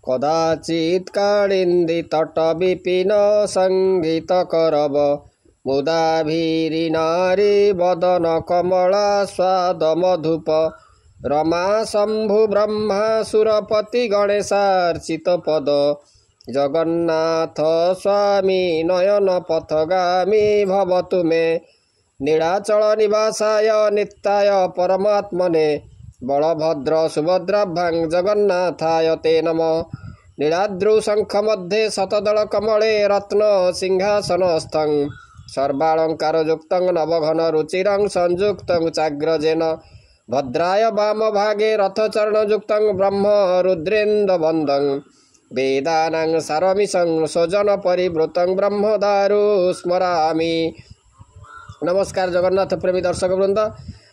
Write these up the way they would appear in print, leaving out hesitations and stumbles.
कदाचित् काळिन्दी तट विपिन संगीत करब मुदाभिरीनारी बदन कमला स्वाद मधुप रमा शंभु ब्रह्मा सुरपति गणेशार्चित पद जगन्नाथ स्वामी नयन पथगामी भवतु मे नीलाचल निवासाय नित्याय परमात्मने बलभद्र सुभद्राभ्यां जगन्नाथाय ते नमः नीलाद्रु शंख मध्ये शतदल कमले रत्न सिंहासनस्थं सर्वालंकारयुक्तं नवघन रुचिरं संयुक्तं चाग्रजेन भद्राय वाम भागे रथचरणयुक्तं ब्रह्म रुद्रेन्द्रवन्दं वेदानां सारमिशं स्वजन परिवृतं ब्रह्मदारु स्मरामि। नमस्कार जगन्नाथ प्रेमी दर्शक वृंद,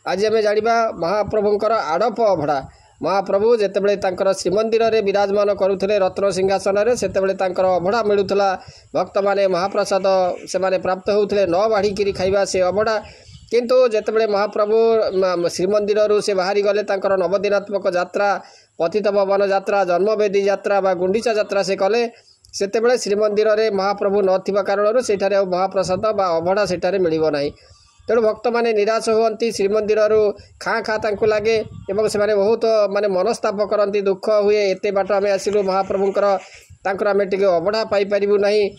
आज आम जाना महाप्रभुंकर आड़प अभड़ा। महाप्रभु जितेबाला तांकर श्रीमंदिर में विराजमान करुले रत्न सिंहासन से अभड़ा मिलूला भक्त माने महाप्रसाद से प्राप्त होते न बाढ़ी खाइबा से अभड़ा। किंतु जितेबाला महाप्रभु श्रीमंदिर से बाहरी गले नवदिनात्मक यात्रा पतित पवन यात्रा जन्मवेदी यात्रा बा गुंडीचा यात्रा से कले सेतेबेले श्रीमंदिर में महाप्रभु नथिबा कारणरू सेठारे महाप्रसाद बा अभड़ा सेठारे मिलिबो नाही। तेणु भक्त माने निराश हुअन्ति श्रीमंदिर खाँ खाँ तांकु लागे एवं से बहुत माने मनस्ताप करती दुख हुए एते बाट आम आसिलु महाप्रभुंकर तांकर आम टिके अभड़ा पाई परिबु नाही।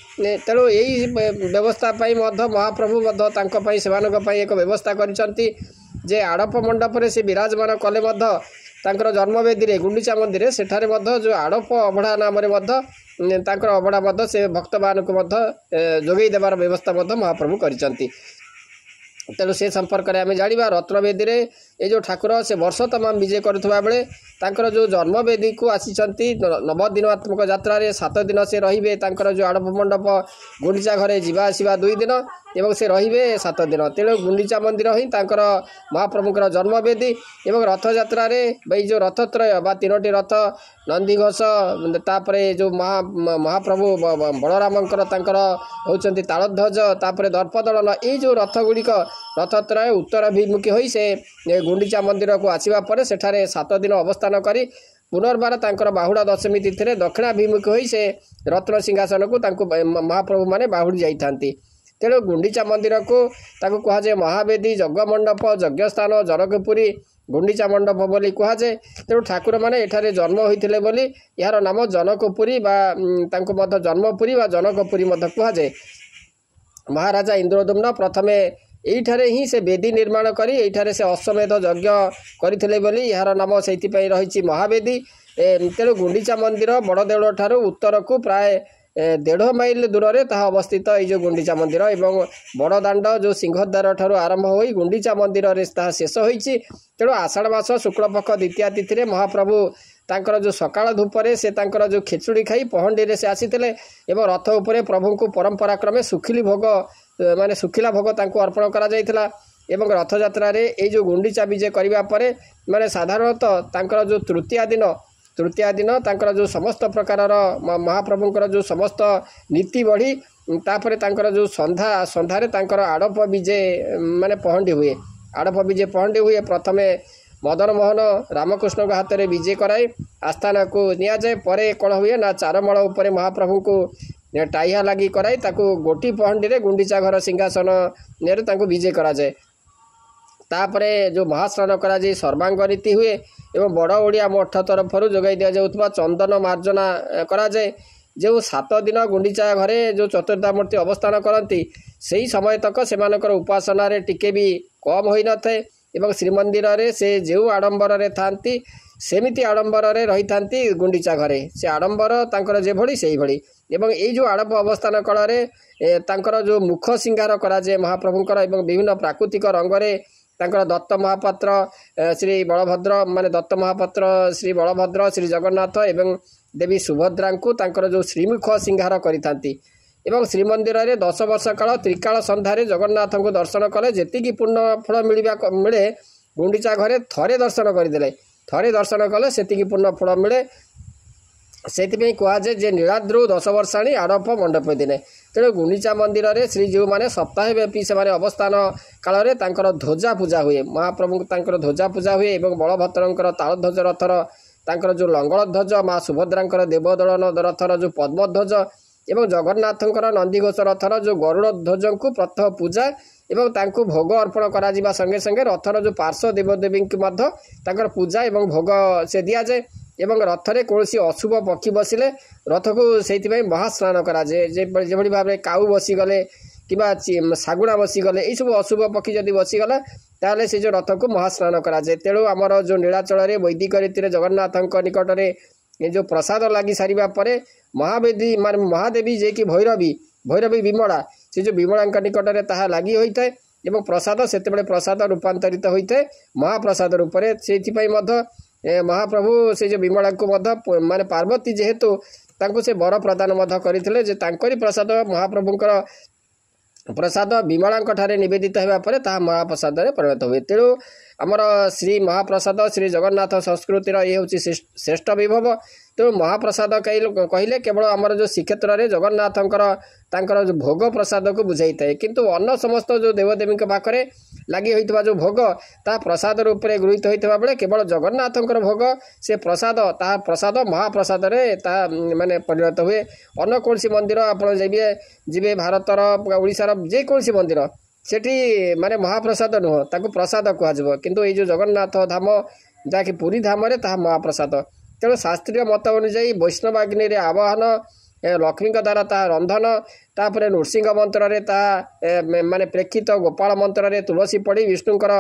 तेणु यही व्यवस्था पाई मध्य महाप्रभु मध्य तांको पाई सेमानक पाई एक व्यवस्था करिसंती जे आड़प मंडप रे से विराजमान कले मध्य तांकर जन्मवेदी रे गुंडीचा मंदिर सेठारे मध्य जो आड़प अभड़ा नाम रे मध्य तांकर अभड़ा मध्य से भक्त मानक मध्य जोगई देवार व्यवस्था मध्य महाप्रभु करिसंती। तेणु से संपर्क में आम जाना रत्नवेदी ये जो ठाकुर से वर्ष तमाम विजय करुवा बेले तांकर जो जन्मवेदी को आसी नवदिनात्मक यात्रा 7 दिन से रे जो आड़प मंडप गुंडीचा घरे जीवा आसवा 2 दिन एवं से रे 7 दिन। तेणु गुंडीचा मंदिर ही तांकर महाप्रभुंकर जन्मवेदी एवं रथ यात्रा जो रथत्रय बा 3टी रथ नंदीघोष तापरे जो महाप्रभु बलरामंकर तांकर होउचंती तालध्वज तापरे दर्पदलन ये जो रथ गुड़िक रथत्रय उत्तराभिमुखी होई से गुंडीचा मंदिर को आसीबा परे सेठारे 7 दिन अवस्थान करी पुनर्बार तांकर बाहुड़ा दशमी तिथि दक्षिणाभिमुखी होई से रत्न सिंहासन को तांको महाप्रभु माने बाहुड़ी जाइथांती। तेणु गुंडीचा मंदिर को ताको कहा जाए महावेदी यज्ञमंडप यज्ञस्थान जनकपुरी गुंडीचा मंडप बोली कहा जाए। तेणु ठाकुर माने एठारे जन्म होइथिले बोली यार नाम जनकपुरी बा तांको मध्य जन्मपुरी बा जनकपुरी मध्य कहा जाए। महाराजा इंद्रदुम्न प्रथमे एठारे ही से वेदी निर्माण करी एठारे से अश्वमेध यज्ञ करथिले बोली यार नाम सेति पई रहिछि महावेदी। तेणु गुंडीचा मंदिर बड़देउल ठारू उत्तर को प्राय 1.5 माइल दूर में ताहा अवस्थित ये गुंडीचा मंदिर एवं बड़दाण्ड जो सिंहद्वार ठारू आरंभ होई गुंडीचा मंदिर रे ताहा शेष होईछि। तेणु आषाढ़ मास शुक्लपक्ष द्वितीया तिथि महाप्रभु तांकर जो सकाळ धूपरे से तांकर जो खिचुड़ी खाई पहंडी रे से आसीथिले एवं रथ उपरे प्रभु को परंपरा क्रमे सुखिली भोग माने सुखिला भोग तांको अर्पण करा जायथिला एवं रथ यात्रा रे ए जो गुंडीचा विजय करिबा परे माने साधारणतः तांकर जो तृतीया दिन तांकर जो समस्त प्रकार महाप्रभुंकर जो समस्त नीति बढ़ी तापरे तांकर जो संध्यारे तांकर आड़प विजय माने पहंडी हुए आड़प विजय पहंडी हुए। प्रथमे मदन मोहन रामकृष्ण हाथ में विजय कराई आस्थान को निया जाए परे कौन हुए ना चारमल उपरे महाप्रभु को टाइहा लगी कराई ताकू गोटी पहंडी रे गुंडीचा घर सिंहासन ने तांको विजय करा जाए। तापरे जो महास्नान करा जाए सर्वांग रीति हुए एवं बड़ ओडिया मठ तरफ जोगाई दि जाउथबा चंदन मार्जना करा जाए। जो 7 दिन गुंडीचा घरे जो चतुर्धामूर्ति अवस्थान करती सही समय तक सेमानकर उपासना रे टिके भी कम होई न थाए एवं श्रीमंदिर रे से जो आडंबर रे थांती सेमिति आडंबर रे रही थांती गुंडीचा घरे से आडंबर तांकर जे भली सेही भली एवं ये जो आड़प अवस्थान काल रे तांकर जो मुख सिंगार करा जाए महाप्रभुंकर एवं विभिन्न प्राकृतिक रंग रे तांकर दत्त महापात्र श्री बलभद्र माने दत्त महापात्र श्री बलभद्र श्री जगन्नाथ एवं देवी सुभद्रा को तांकर जो श्रीमुख सिंगार करिथांती एवं श्रीमंदिर रे 10 वर्ष काल त्रिकाल संध्यारे जगन्नाथ को दर्शन कले जेतिकी पुण्य फल मिले गुंडीचा घरे थरे दर्शन करदेले थरे दर्शन कले सेतिकी पुण्य फल मिले। से कहुए जे नीलाद्रु 10 वर्षाणी आड़प मंडप दिने तेणु गुंडीचा मंदिर रे श्रीजीव मैंने सप्ताह व्यापी से अवस्थान काल ध्वजा पूजा हुए महाप्रभु ध्वजा पूजा हुए और बलभद्र तालध्वज रथर ତାଙ୍କର ଯେଉଁ ଲଙ୍ଗଳ ଧ୍ୱଜ, ମା ସୁଭଦ୍ରାଙ୍କର ଦେବଦଳନ ରଥର ଯେଉଁ ପଦ୍ମଧ୍ୱଜ ଏବଂ ଜଗନ୍ନାଥଙ୍କର ନନ୍ଦିଘୋଷ ରଥର ଯେଉଁ ଗରୁଡ଼ ଧ୍ୱଜଙ୍କୁ ପ୍ରଥମ ପୂଜା ଏବଂ ତାଙ୍କୁ ଭୋଗ ଅର୍ପଣ କରାଯିବା ସଙ୍ଗେ ସଙ୍ଗେ ରଥର ଯେଉଁ ପାର୍ଶ୍ୱ ଦେବଦେବୀଙ୍କୁ ମଧ୍ୟ ତାଙ୍କର ପୂଜା ଏବଂ ଭୋଗ ସେ ଦିଆଯାଏ। ଏବଂ ରଥରେ କୌଣସି ଅଶୁଭ ପକ୍ଷୀ ବସିଲେ ରଥକୁ ସେଇଥିପାଇଁ ମହାସ୍ନାନ କରାଯାଏ। ଯେଭଳି ଭାବରେ କାଉ ବସିଗଲେ କିମ୍ବା ଶାଗୁଣା ବସିଗଲେ ଏଇସବୁ ଅଶୁଭ ପକ୍ଷୀ ଯଦି ବସିଗଲା ତାହେଲେ ସେ ଯେଉଁ ରଥକୁ ମହାସ୍ନାନ କରାଯାଏ। ତେଣୁ ଆମର ଯେଉଁ ନୀଳାଚଳରେ ବୈଦିକ ରୀତିରେ ଜଗନ୍ନାଥଙ୍କ ନିକଟରେ ଏ ଯେଉଁ ପ୍ରସାଦ ଲାଗି ସାରିବା ପରେ ମହାଦେବୀ ଯିଏକି ଭୈରବୀ ବିମଳା, ସେ ଯେଉଁ ବିମଳାଙ୍କ ନିକଟରେ ତାହା ଲାଗି ହୋଇଥାଏ ଏବଂ ପ୍ରସାଦ ସେତେବେଳେ ପ୍ରସାଦ ରୂପାନ୍ତରିତ ହୋଇଥାଏ ମହାପ୍ରସାଦ ରୂପରେ। ସେଇଥିପାଇଁ ମଧ୍ୟ ମହାପ୍ରଭୁ ସେ ଯେଉଁ ବିମଳାଙ୍କୁ ମଧ୍ୟ ପାର୍ବତୀ ଯେହେତୁ ତାଙ୍କୁ ସେ ବର ପ୍ରଦାନ ମଧ୍ୟ କରିଥିଲେ ଯେ ତାଙ୍କରି ପ୍ରସାଦ ମହାପ୍ରଭୁଙ୍କର ପ୍ରସାଦ ବିମଳାଙ୍କ ଠାରେ ନିବେଦିତ ହେବା ପରେ ତାହା ମହାପ୍ରସାଦରେ ପରିଣତ ହୁଏ। ତେଣୁ ଆମର ଶ୍ରୀ ମହାପ୍ରସାଦ ଶ୍ରୀ ଜଗନ୍ନାଥ ସଂସ୍କୃତିର ଇଏ ହେଉଛି ଶ୍ରେଷ୍ଠ ବିଭବ। ତେଣୁ ମହାପ୍ରସାଦ କହିଲେ କେବଳ ଆମର ଯେଉଁ ଶ୍ରୀକ୍ଷେତ୍ରରେ ଜଗନ୍ନାଥଙ୍କର ତାଙ୍କର ଯେଉଁ ଭୋଗ ପ୍ରସାଦକୁ ବୁଝାଇଥାଏ, କିନ୍ତୁ ଅନ୍ୟ ସମସ୍ତ ଯେଉଁ ଦେବଦେବୀଙ୍କ ପାଖରେ ଲାଗି ହୋଇଥିବା ଯେଉଁ ଭୋଗ ତାହା ପ୍ରସାଦ ରୂପରେ ଗୃହୀତ ହୋଇଥିବା ବେଳେ କେବଳ ଜଗନ୍ନାଥଙ୍କର ଭୋଗ ସେ ପ୍ରସାଦ ତାହା ପ୍ରସାଦ ମହାପ୍ରସାଦରେ ତାହା ପରିଣତ ହୁଏ। ଅନ୍ୟ କୌଣସି ମନ୍ଦିର ଆପଣ ଯିବେ ଭାରତର ଓଡ଼ିଶାର ଯେକୌଣସି ମନ୍ଦିର ସେଠି ମହାପ୍ରସାଦ ନୁହଁ, ତାକୁ ପ୍ରସାଦ କୁହାଯିବ। କିନ୍ତୁ ଏଇ ଯେଉଁ ଜଗନ୍ନାଥ ଧାମ ଯାହାକି ପୁରୀ ଧାମରେ ତାହା ମହାପ୍ରସାଦ। ତେଣୁ ଶାସ୍ତ୍ରୀୟ ମତ ଅନୁଯାୟୀ ବୈଷ୍ଣବ ଅଗ୍ନିରେ ଆବାହନ, ଲକ୍ଷ୍ମୀଙ୍କ ଦ୍ୱାରା ତାହା ରନ୍ଧନ, ତାପରେ ନୃସିଂହ ମନ୍ତ୍ରରେ ତାହା ପ୍ରେକ୍ଷିତ, ଗୋପାଳ ମନ୍ତ୍ରରେ ତୁଳସୀ ପଡ଼ି ବିଷ୍ଣୁଙ୍କର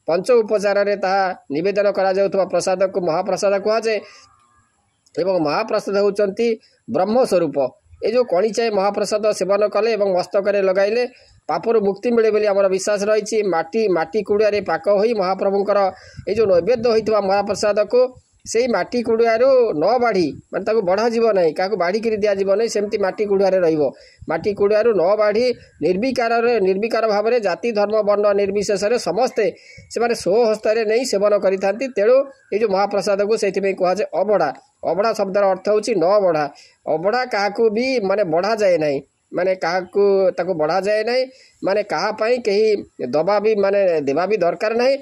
ପଞ୍ଚ ଉପଚାରରେ ତାହା ନିବେଦନ କରାଯାଉଥିବା ପ୍ରସାଦକୁ ମହାପ୍ରସାଦ କୁହାଯାଏ। ଏବଂ ମହାପ୍ରସାଦ ହେଉଛନ୍ତି ବ୍ରହ୍ମ ସ୍ୱରୂପ। ଏ ଯେଉଁ କଣିଚାଏ ମହାପ୍ରସାଦ ସେବନ କଲେ ଏବଂ ମସ୍ତକରେ ଲଗାଇଲେ ପାପରୁ ମୁକ୍ତି ମିଳେ ବୋଲି ଆମର ବିଶ୍ୱାସ ରହିଛି। ମାଟି କୁଡ଼ିଆରେ ପାକ ହୋଇ ମହାପ୍ରଭୁଙ୍କର ଏ ଯେଉଁ ନୈବେଦ୍ୟ ହୋଇଥିବା ମହାପ୍ରସାଦକୁ ସେଇ ମାଟି କୁଡ଼ିଆରୁ ନ ବାଢ଼ି ତାକୁ ବଢ଼ାଯିବ ନାହିଁ, କାହାକୁ ବାଢ଼ିକିରି ଦିଆଯିବ ନାହିଁ, ସେମିତି ମାଟି କୁଡ଼ିଆରେ ରହିବ। ମାଟି କୁଡ଼ିଆରୁ ନ ବାଢ଼ି ନିର୍ବିକାର ଭାବରେ ଜାତି ଧର୍ମ ବର୍ଣ୍ଣ ନିର୍ବିଶେଷରେ ସମସ୍ତେ ସେମାନେ ସ୍ୱହସ୍ତରେ ନେଇ ସେବନ କରିଥାନ୍ତି। ତେଣୁ ଏଇ ଯେଉଁ ମହାପ୍ରସାଦକୁ ସେଇଥିପାଇଁ କୁହାଯାଏ ଅବଢ଼ା। ଅବଢ଼ା ଶବ୍ଦର ଅର୍ଥ ହେଉଛି ନ ବଢ଼ା। ଅବଢ଼ା କାହାକୁ ବି ବଢ଼ାଯାଏ ନାହିଁ, କାହାକୁ ତାକୁ ବଢ଼ାଯାଏ ନାହିଁ, କାହା ପାଇଁ କେହି ଦେବା ବି ଦରକାର ନାହିଁ।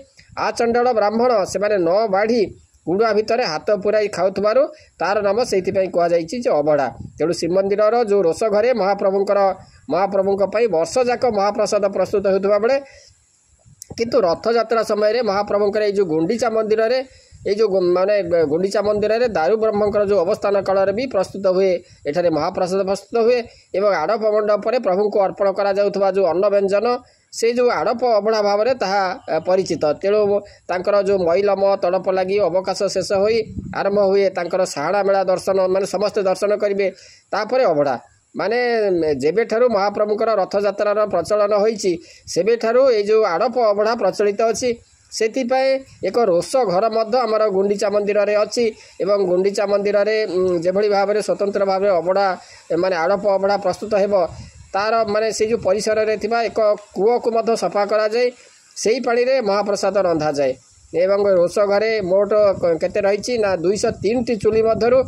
ଆଚଣ୍ଡଳ ବ୍ରାହ୍ମଣ ସେମାନେ ନ ବାଢ଼ି କୁଡ଼ୁଆ ଭିତରେ ହାତ ପୁରାଇ ଖାଉଥିବାରୁ ତାର ନାମ ସେଇଥିପାଇଁ କୁହାଯାଇଛି ଯେ ଅବଢ଼ା। ତେଣୁ ଶ୍ରୀମନ୍ଦିରର ଯେଉଁ ରୋଷ ଘରେ ମହାପ୍ରଭୁଙ୍କ ପାଇଁ ବର୍ଷ ଯାକ ମହାପ୍ରସାଦ ପ୍ରସ୍ତୁତ ହେଉଥିବା ବେଳେ କିନ୍ତୁ ରଥଯାତ୍ରା ସମୟରେ ମହାପ୍ରଭୁଙ୍କର ଏଇ ଯେଉଁ ଗୁଣ୍ଡିଚା ମନ୍ଦିରରେ ଗୁଣ୍ଡିଚା ମନ୍ଦିରରେ ଦାରୁ ବ୍ରହ୍ମଙ୍କର ଯେଉଁ ଅବସ୍ଥାନ କାଳରେ ବି ପ୍ରସ୍ତୁତ ହୁଏ, ଏଠାରେ ମହାପ୍ରସାଦ ପ୍ରସ୍ତୁତ ହୁଏ। ଏବଂ ଆଡ଼ପ ମଣ୍ଡପରେ ପ୍ରଭୁଙ୍କୁ ଅର୍ପଣ କରାଯାଉଥିବା ଯେଉଁ ଅନ୍ନ ବ୍ୟଞ୍ଜନ ସେ ଯେଉଁ ଆଡ଼ପ ଅବଢ଼ା ଭାବରେ ତାହା ପରିଚିତ। ତେଣୁ ତାଙ୍କର ଯେଉଁ ମଇଲମ ତଡ଼ପ ଲାଗି ଅବକାଶ ଶେଷ ହୋଇ ଆରମ୍ଭ ହୁଏ ତାଙ୍କର ସାହାଡ଼ା ମେଳା ଦର୍ଶନ, ସମସ୍ତେ ଦର୍ଶନ କରିବେ। ତାପରେ ଅବଢ଼ା ଯେବେଠାରୁ ମହାପ୍ରଭୁଙ୍କର ରଥଯାତ୍ରାର ପ୍ରଚଳନ ହୋଇଛି ସେବେଠାରୁ ଏଇ ଯେଉଁ ଆଡ଼ପ ଅବଢ଼ା ପ୍ରଚଳିତ ଅଛି। ସେଥିପାଇଁ ଏକ ରୋଷ ଘର ମଧ୍ୟ ଆମର ଗୁଣ୍ଡିଚା ମନ୍ଦିରରେ ଅଛି ଏବଂ ଗୁଣ୍ଡିଚା ମନ୍ଦିରରେ ଯେଭଳି ଭାବରେ ସ୍ୱତନ୍ତ୍ର ଭାବରେ ଅବଢ଼ା ଆଡ଼ପ ଅବଢ଼ା ପ୍ରସ୍ତୁତ ହେବ ତାର ସେଇ ଯେଉଁ ପରିସରରେ ଥିବା ଏକ କୂଅକୁ ମଧ୍ୟ ସଫା କରାଯାଇ ସେଇ ପାଣିରେ ମହାପ୍ରସାଦ ରନ୍ଧାଯାଏ। ଏବଂ ରୋଷ ଘରେ ମୋଟ କେତେ ରହିଛି ନା 203ଟି ଚୁଲି ମଧ୍ୟରୁ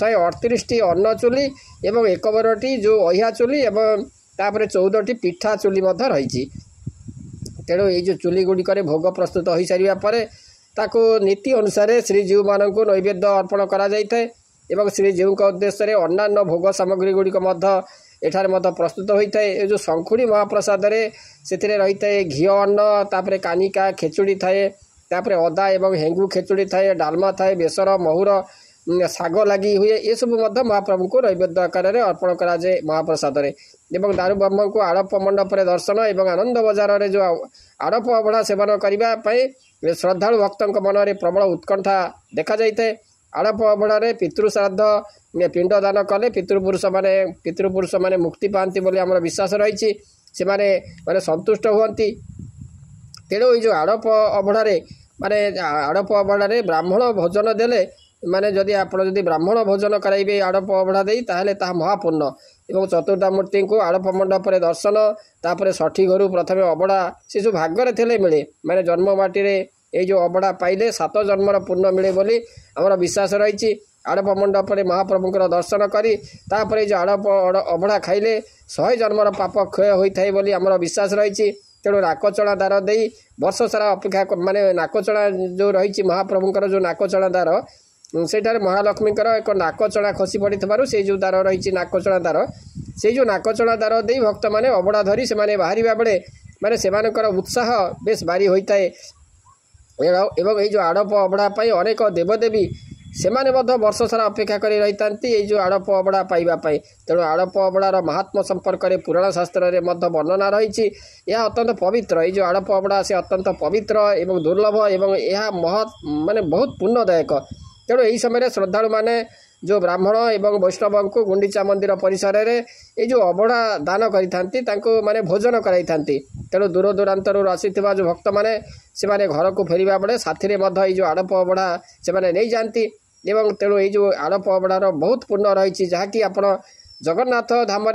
138ଟି ଅନ୍ନ ଚୁଲି ଏବଂ 51ଟି ଯେଉଁ ଅହିଆ ଚୁଲି ଏବଂ ତାପରେ 14ଟି ପିଠା ଚୁଲି ମଧ୍ୟ ରହିଛି। ତେଣୁ ଏଇ ଯେଉଁ ଚୁଲି ଗୁଡ଼ିକରେ ଭୋଗ ପ୍ରସ୍ତୁତ ହୋଇସାରିବା ପରେ ତାକୁ ନୀତି ଅନୁସାରେ ଶ୍ରୀଜୀଉମାନଙ୍କୁ ନୈବେଦ୍ୟ ଅର୍ପଣ କରାଯାଇଥାଏ ଏବଂ ଶ୍ରୀଜୀଉଙ୍କ ଉଦ୍ଦେଶ୍ୟରେ ଅନ୍ୟାନ୍ୟ ଭୋଗ ସାମଗ୍ରୀ ଗୁଡ଼ିକ ମଧ୍ୟ ଏଠାରେ ମଧ୍ୟ ପ୍ରସ୍ତୁତ ହୋଇଥାଏ। ଏ ଯେଉଁ ଶଙ୍ଖୁଡ଼ି ମହାପ୍ରସାଦରେ ସେଥିରେ ରହିଥାଏ ଘିଅ ଅନ୍ନ, ତାପରେ କାନିକା ଖେଚୁଡ଼ି ଥାଏ, ତାପରେ ଅଦା ଏବଂ ହେଙ୍ଗୁ ଖେଚୁଡ଼ି ଥାଏ, ଡାଲମା ଥାଏ, ବେସର ମହୁର ଶାଗ ଲାଗି ହୁଏ। ଏସବୁ ମଧ୍ୟ ମହାପ୍ରଭୁଙ୍କୁ ନୈବେଦ୍ୟ ଆକାରରେ ଅର୍ପଣ କରାଯାଏ ମହାପ୍ରସାଦରେ। ଏବଂ ଦାରୁ ବ୍ରହ୍ମଙ୍କୁ ଆଡ଼ପ ମଣ୍ଡପରେ ଦର୍ଶନ ଏବଂ ଆନନ୍ଦ ବଜାରରେ ଯେଉଁ ଆଡ଼ପ ଅବଢ଼ା ସେବନ କରିବା ପାଇଁ ଶ୍ରଦ୍ଧାଳୁ ଭକ୍ତଙ୍କ ମନରେ ପ୍ରବଳ ଉତ୍କଣ୍ଠା ଦେଖାଯାଇଥାଏ। ଆଡ଼ପ ଅବଢ଼ାରେ ପିତୃଶ୍ରାଦ୍ଧ ପିଣ୍ଡଦାନ କଲେ ପିତୃପୁରୁଷମାନେ ମୁକ୍ତି ପାଆନ୍ତି ବୋଲି ଆମର ବିଶ୍ୱାସ ରହିଛି, ସେମାନେ ସନ୍ତୁଷ୍ଟ ହୁଅନ୍ତି। ତେଣୁ ଏଇ ଯେଉଁ ଆଡ଼ପ ଅବଢ଼ାରେ ବ୍ରାହ୍ମଣ ଭୋଜନ ଦେଲେ ଆପଣ ଯଦି ବ୍ରାହ୍ମଣ ଭୋଜନ କରାଇବେ ଆଡ଼ପ ଅବଢ଼ା ଦେଇ ତାହେଲେ ତାହା ମହାପୂର୍ଣ୍ଣ। ଏବଂ ଚତୁର୍ଦ୍ଧାମୂର୍ତ୍ତିଙ୍କୁ ଆଡ଼ପ ମଣ୍ଡପରେ ଦର୍ଶନ, ତାପରେ ଷଠି ଘରୁ ପ୍ରଥମେ ଅବଢ଼ା ସେ ଯେଉଁ ଭାଗରେ ଥିଲେ ମିଳେ, ଜନ୍ମ ମାଟିରେ ଏଇ ଯେଉଁ ଅବଢ଼ା ପାଇଲେ 7 ଜନ୍ମର ପୂର୍ଣ୍ଣ ମିଳେ ବୋଲି ଆମର ବିଶ୍ୱାସ ରହିଛି। ଆଡ଼ପ ମଣ୍ଡପରେ ମହାପ୍ରଭୁଙ୍କର ଦର୍ଶନ କରି ତାପରେ ଏଇ ଯେଉଁ ଆଡ଼ପ ଅବଢ଼ା ଖାଇଲେ 100 ଜନ୍ମର ପାପ କ୍ଷୟ ହୋଇଥାଏ ବୋଲି ଆମର ବିଶ୍ୱାସ ରହିଛି। ତେଣୁ ନାକଚଣା ଦାର ଦେଇ ବର୍ଷ ସାରା ଅପେକ୍ଷା ନାକଚଣା ଯେଉଁ ରହିଛି ମହାପ୍ରଭୁଙ୍କର ଯେଉଁ ନାକଚଣା ଦାର सेठारे महालक्ष्मीकर एक नाकचଣା खसी पड़ी से जो दार रही नाकचଣା दार से जो नाकचଣା दार दे भक्त मैंने अबड़ा धरी से बाहर बेले माने से उत्साह बेस बारी होता है। एवं ये जो आड़प अबड़ा अनेक देवदेवी से वर्ष सारा अपेक्षा कर रही था जो आड़प अबड़ा पाइबापी। तेणु आड़प अबड़ार महात्म संपर्क में पुराण शास्त्र में वर्णना रही। यह अत्यंत पवित्र ये जो आड़प अबड़ा से अत्यंत पवित्र एवं दुर्लभ एवं यह महत् माने बहुत पुण्यदायक। तेणु यही समय श्रद्धालु माने जो ब्राह्मण एवं वैष्णव को गुंडीचा मंदिर परिसर में ये जो अबड़ा दान करी माने भोजन कराई। तेणु दूर दूरांतर आसीथिबा जो भक्त मैंने से घर को फेरिबा बेले साथी में जो आड़प अबड़ा से नहीं जाती। एवं तेणु ये जो आड़प अबड़ार बहुत पुण्य रही जहाँकि आपण जगन्नाथ धाम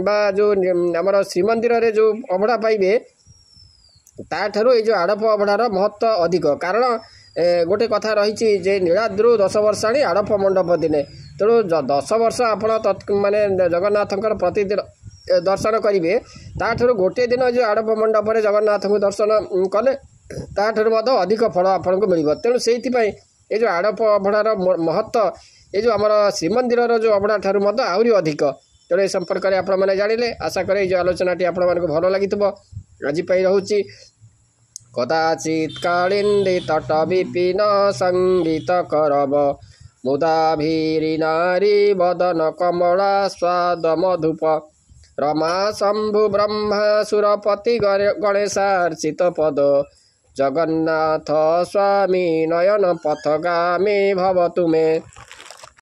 बा जो आमर श्रीमंदिर रे जो अबड़ा पाइबे ताठारु ये जो आड़प अबड़ार महत्व अधिक। कारण गोटे कथा रही जे नीलाद्रु 10 वर्षाणी आड़प मंडप दिने। तेणु 10 वर्ष आप माने जगन्नाथ प्रतिदिन दर्शन करेंगे ताठारु गोटे दिन जो आड़प मंडप जगन्नाथ को दर्शन कले ताठारु अधिक फल आपन को मिल। तेणु से ये जो आड़प अबड़ार महत्व ये जो आमर श्रीमंदिर जो अबड़ा ठारू आहरी अधिक। तेणु ये संपर्क में आपण मैंने जानिले आशा करे जो आलोचनाटी आपण मानक भल लगी आज रोचे कदाचित कालिंदी तट विपिन संगीत करब मुदाभिरी नारी बदन कमला स्वाद मधुप रमा शंभु ब्रह्मा सुरपति गणेशार्चित पद जगन्नाथ स्वामी नयन पथगामी भवतु मे।